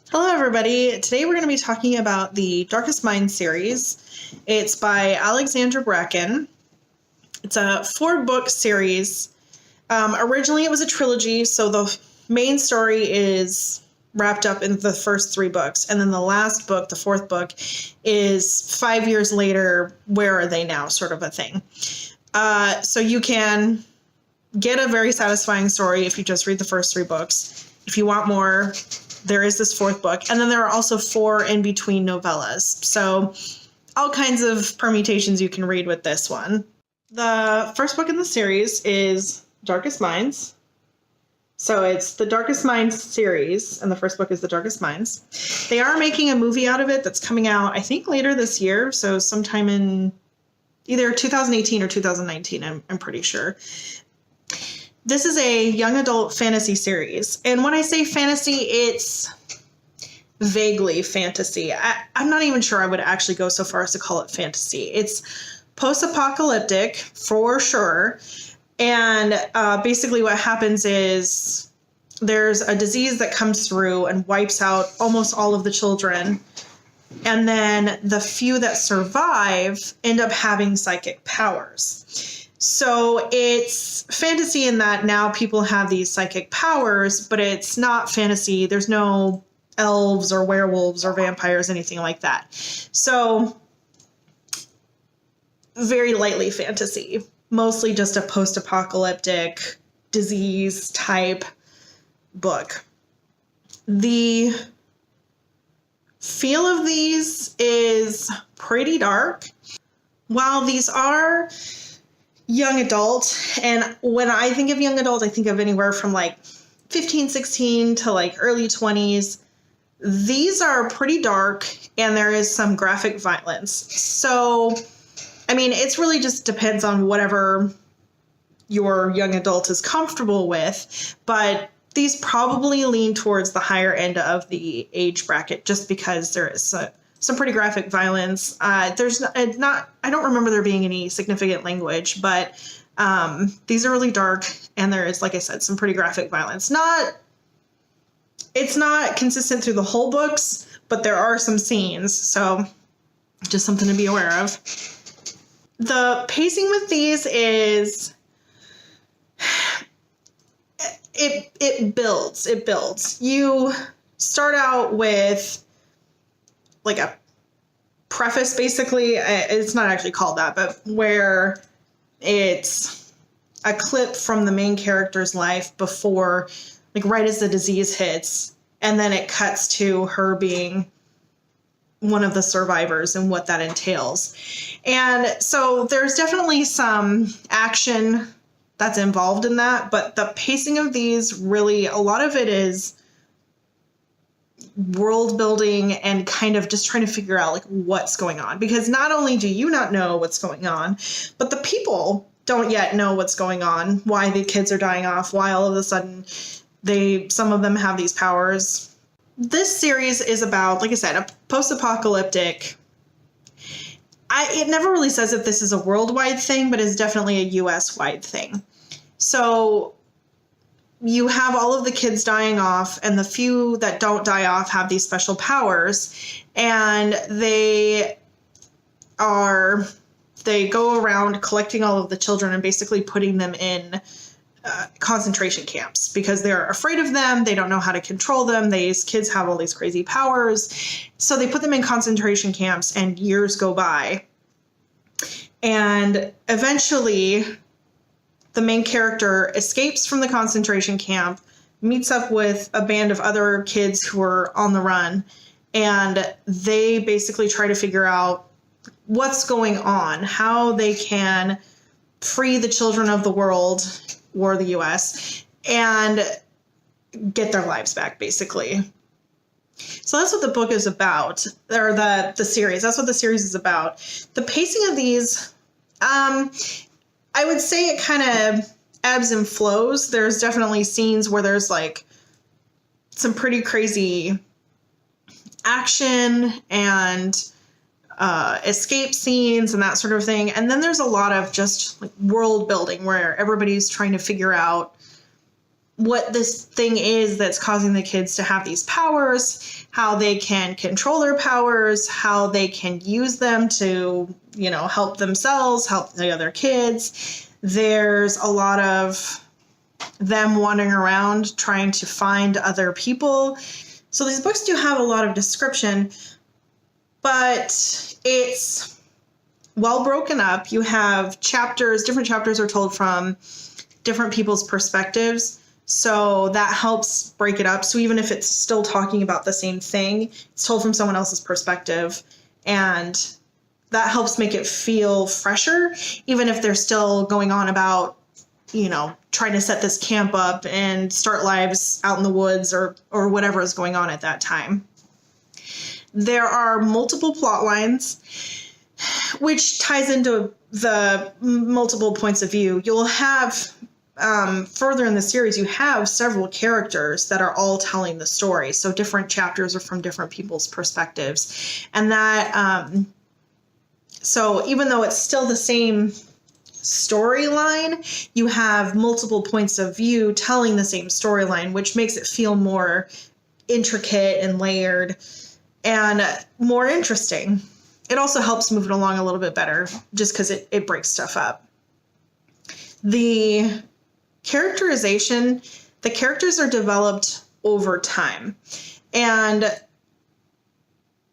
Hello, everybody. Today we're going to be talking about the Darkest Minds series. It's by Alexandra Bracken. It's a 4-book series. Originally, it was a trilogy, so the main story is wrapped up in the first 3 books. And then the last book, the 4th book, is 5 years later, where are they now, sort of a thing. So you can get a very satisfying story if you just read the first 3 books. If you want more, there is this 4th book. And then there are also 4 in-between novellas. So all kinds of permutations you can read with this one. The first book in the series is Darkest Minds. So it's the Darkest Minds series, and the first book is The Darkest Minds. They are making a movie out of it that's coming out, I think, later this year. So sometime in either 2018 or 2019, I'm pretty sure. This is a young adult fantasy series. And when I say fantasy, it's vaguely fantasy. I'm not even sure I would actually go so far as to call it fantasy. It's post-apocalyptic for sure. And basically what happens is there's a disease that comes through and wipes out almost all of the children. And then the few that survive end up having psychic powers. So it's fantasy in that now people have these psychic powers, but it's not fantasy. There's no elves or werewolves or vampires, anything like that. So very lightly fantasy, mostly just a post-apocalyptic disease type book. The feel of these is pretty dark. While these are young adult, and when I think of young adult, I think of anywhere from like 15, 16 to like early 20s. These are pretty dark, and there is some graphic violence. So, I mean, it's really just depends on whatever your young adult is comfortable with, but these probably lean towards the higher end of the age bracket just because there is some pretty graphic violence. I don't remember there being any significant language, but these are really dark, and there is, like I said, some pretty graphic violence. It's not consistent through the whole books, but there are some scenes, so just something to be aware of. The pacing with these is it builds. You start out with like a preface, basically. It's not actually called that, but where it's a clip from the main character's life before, like right as the disease hits, and then it cuts to her being one of the survivors and what that entails. And so there's definitely some action that's involved in that, but the pacing of these really, a lot of it is world building and kind of just trying to figure out like what's going on, because not only do you not know what's going on, but the people don't yet know what's going on, why the kids are dying off, why all of a sudden some of them have these powers. This series is about, like I said, a post-apocalyptic. It never really says if this is a worldwide thing, but it's definitely a US-wide thing. So you have all of the kids dying off, and the few that don't die off have these special powers, and they go around collecting all of the children and basically putting them in concentration camps because they're afraid of them. They don't know how to control them. These kids have all these crazy powers. So they put them in concentration camps, and years go by. And eventually the main character escapes from the concentration camp, meets up with a band of other kids who are on the run, and they basically try to figure out what's going on, how they can free the children of the world or the US and get their lives back, basically. So that's what the book is about, or the series. That's what the series is about. The pacing of these, I would say it kind of ebbs and flows. There's definitely scenes where there's like some pretty crazy action and escape scenes and that sort of thing. And then there's a lot of just like world building where everybody's trying to figure out what this thing is that's causing the kids to have these powers, how they can control their powers, how they can use them to, help themselves, help the other kids. There's a lot of them wandering around trying to find other people. So these books do have a lot of description, but it's well broken up. You have chapters, different chapters are told from different people's perspectives. So that helps break it up. So even if it's still talking about the same thing, it's told from someone else's perspective. And that helps make it feel fresher, even if they're still going on about, trying to set this camp up and start lives out in the woods or whatever is going on at that time. There are multiple plot lines, which ties into the multiple points of view. You'll have, further in the series, you have several characters that are all telling the story. So different chapters are from different people's perspectives. And that, so even though it's still the same storyline, you have multiple points of view telling the same storyline, which makes it feel more intricate and layered and more interesting. It also helps move it along a little bit better just because it breaks stuff up. The characterization, the characters are developed over time, and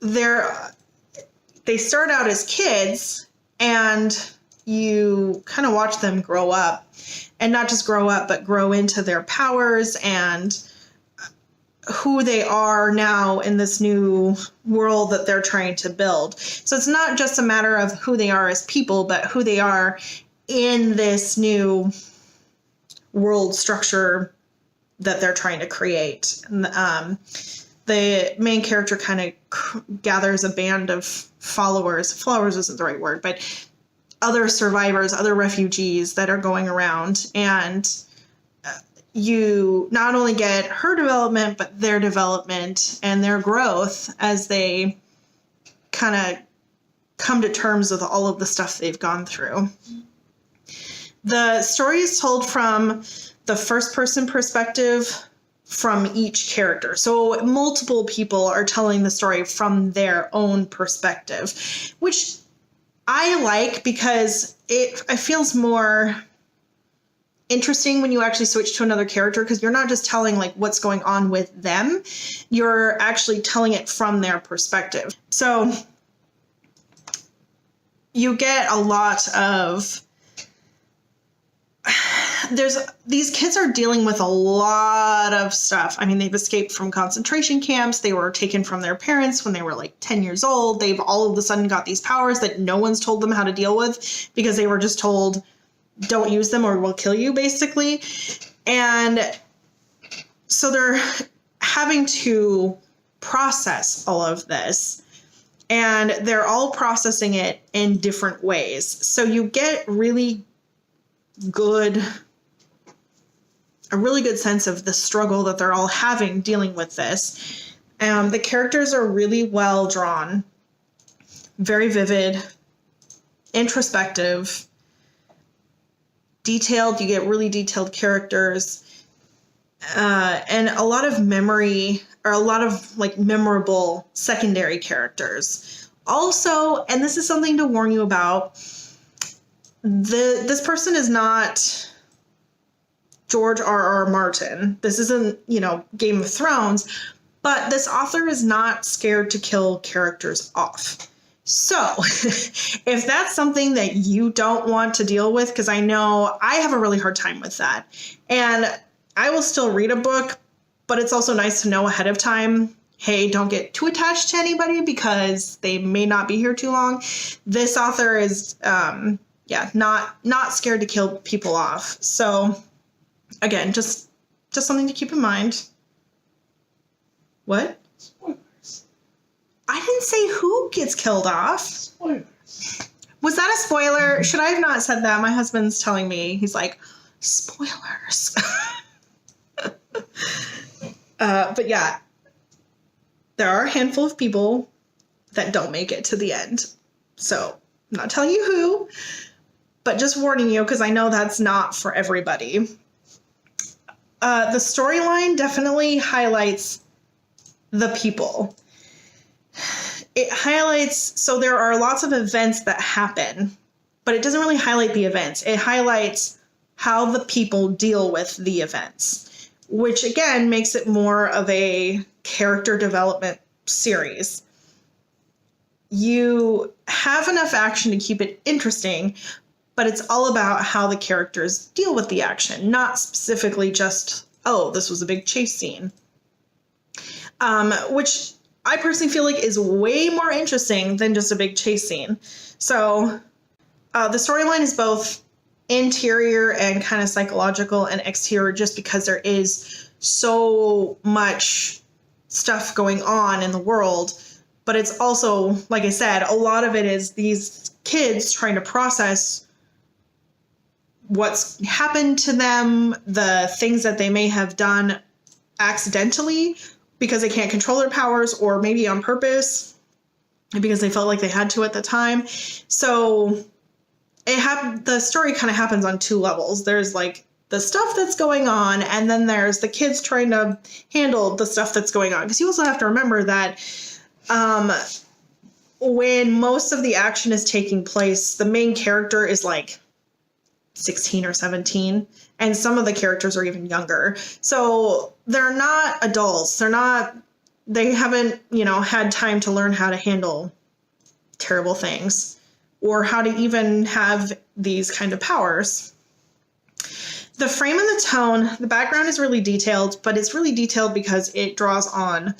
they start out as kids, and you kind of watch them grow up, and not just grow up, but grow into their powers and who they are now in this new world that they're trying to build. So it's not just a matter of who they are as people, but who they are in this new world structure that they're trying to create. And, the main character kind of gathers a band of followers. Followers isn't the right word, but other survivors, other refugees that are going around, and you not only get her development, but their development and their growth as they kind of come to terms with all of the stuff they've gone through. The story is told from the first person perspective from each character. So multiple people are telling the story from their own perspective, which I like because it feels more interesting when you actually switch to another character, because you're not just telling like what's going on with them, you're actually telling it from their perspective. So you get a lot of these kids are dealing with a lot of stuff. I mean, they've escaped from concentration camps. They were taken from their parents when they were like 10 years old. They've all of a sudden got these powers that no one's told them how to deal with because they were just told, don't use them or we'll kill you, basically. And so they're having to process all of this, and they're all processing it in different ways. So you get a really good sense of the struggle that they're all having dealing with this. The characters are really well drawn, very vivid, introspective, detailed. You get really detailed characters, and a lot of memory, or a lot of like memorable secondary characters. Also, and this is something to warn you about, this person is not George R.R. Martin. This isn't, Game of Thrones, but this author is not scared to kill characters off. So if that's something that you don't want to deal with, because I know I have a really hard time with that, and I will still read a book, but it's also nice to know ahead of time, hey, don't get too attached to anybody because they may not be here too long. This author is, not scared to kill people off. So again, just something to keep in mind. What? Spoilers. I didn't say who gets killed off. Spoilers. Was that a spoiler? Should I have not said that? My husband's telling me, he's like, spoilers. But yeah, there are a handful of people that don't make it to the end. So I'm not telling you who, but just warning you, because I know that's not for everybody. The storyline definitely highlights the people. It highlights, so there are lots of events that happen, but it doesn't really highlight the events. It highlights how the people deal with the events, which again makes it more of a character development series. You have enough action to keep it interesting, but it's all about how the characters deal with the action, not specifically just, oh, this was a big chase scene. Which I personally feel like is way more interesting than just a big chase scene. So the storyline is both interior and kind of psychological and exterior, just because there is so much stuff going on in the world. But it's also, like I said, a lot of it is these kids trying to process what's happened to them, the things that they may have done accidentally because they can't control their powers, or maybe on purpose because they felt like they had to at the time. So the story kind of happens on two levels. There's like the stuff that's going on, and then there's the kids trying to handle the stuff that's going on. Because you also have to remember that when most of the action is taking place, the main character is like 16 or 17, and some of the characters are even younger. So they're not adults. They haven't, had time to learn how to handle terrible things or how to even have these kind of powers. The frame and the tone, the background is really detailed, but it's really detailed because it draws on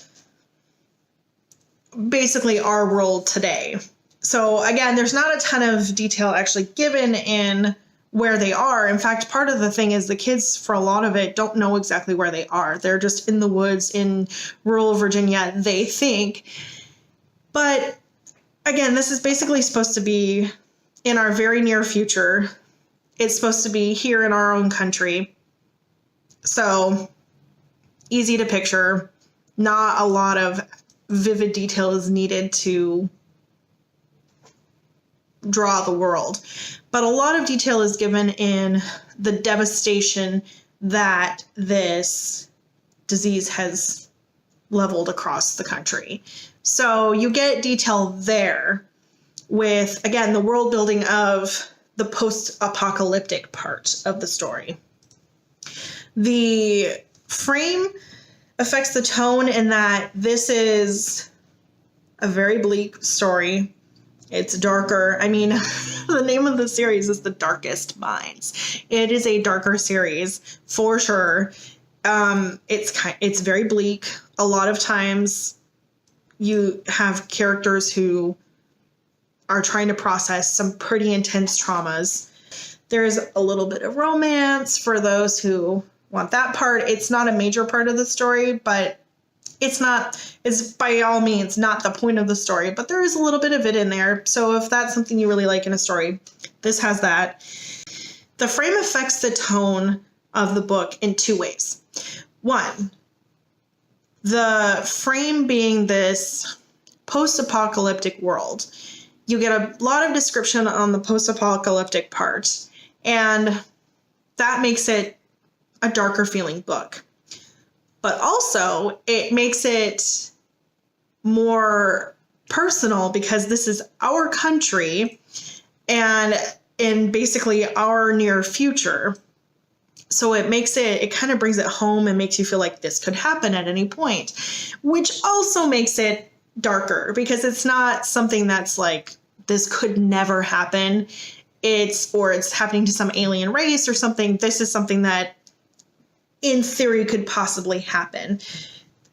basically our world today. So again, there's not a ton of detail actually given in where they are. In fact, part of the thing is the kids, for a lot of it, don't know exactly where they are. They're just in the woods in rural Virginia, they think. But again, this is basically supposed to be in our very near future. It's supposed to be here in our own country. So easy to picture. Not a lot of vivid detail is needed to draw the world. But a lot of detail is given in the devastation that this disease has leveled across the country. So you get detail there with, again, the world building of the post-apocalyptic part of the story. The frame affects the tone in that this is a very bleak story. It's darker. I mean, the name of the series is The Darkest Minds. It is a darker series for sure. It's very bleak. A lot of times you have characters who are trying to process some pretty intense traumas. There's a little bit of romance for those who want that part. It's not a major part of the story, but it's by all means not the point of the story, but there is a little bit of it in there. So if that's something you really like in a story, this has that. The frame affects the tone of the book in two ways. One, the frame being this post-apocalyptic world. You get a lot of description on the post-apocalyptic part, and that makes it a darker feeling book. But also, it makes it more personal because this is our country and in basically our near future. So it kind of brings it home and makes you feel like this could happen at any point, which also makes it darker because it's not something that's like, this could never happen. It's happening to some alien race or something. This is something that in theory could possibly happen.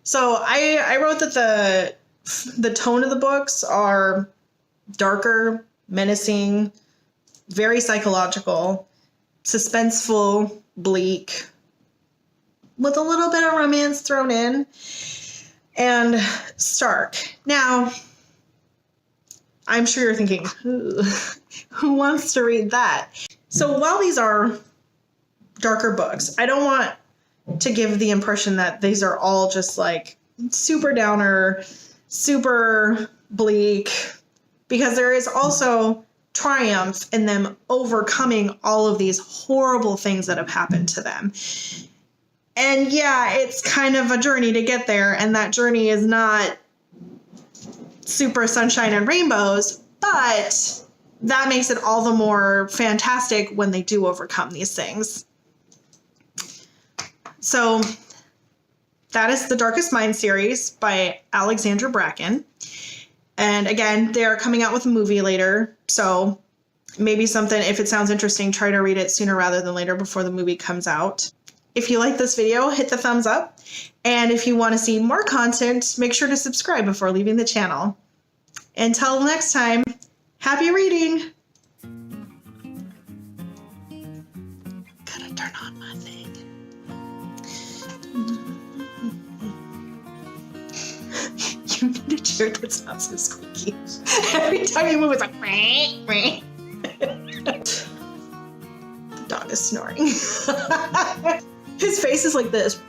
So I wrote that the tone of the books are darker, menacing, very psychological, suspenseful, bleak, with a little bit of romance thrown in, and stark. Now, I'm sure you're thinking, who wants to read that? So while these are darker books, I don't want to give the impression that these are all just like super downer, super bleak, because there is also triumph in them overcoming all of these horrible things that have happened to them. And yeah, it's kind of a journey to get there, and that journey is not super sunshine and rainbows, but that makes it all the more fantastic when they do overcome these things. So that is the Darkest Mind series by Alexandra Bracken. And again, they're coming out with a movie later, so maybe something, if it sounds interesting, try to read it sooner rather than later before the movie comes out. If you like this video, hit the thumbs up. And if you want to see more content, make sure to subscribe before leaving the channel. Until next time, happy reading! Gotta turn on my thing. You need a chair that's not so squeaky. Every time you move, it's like... The dog is snoring. His face is like this.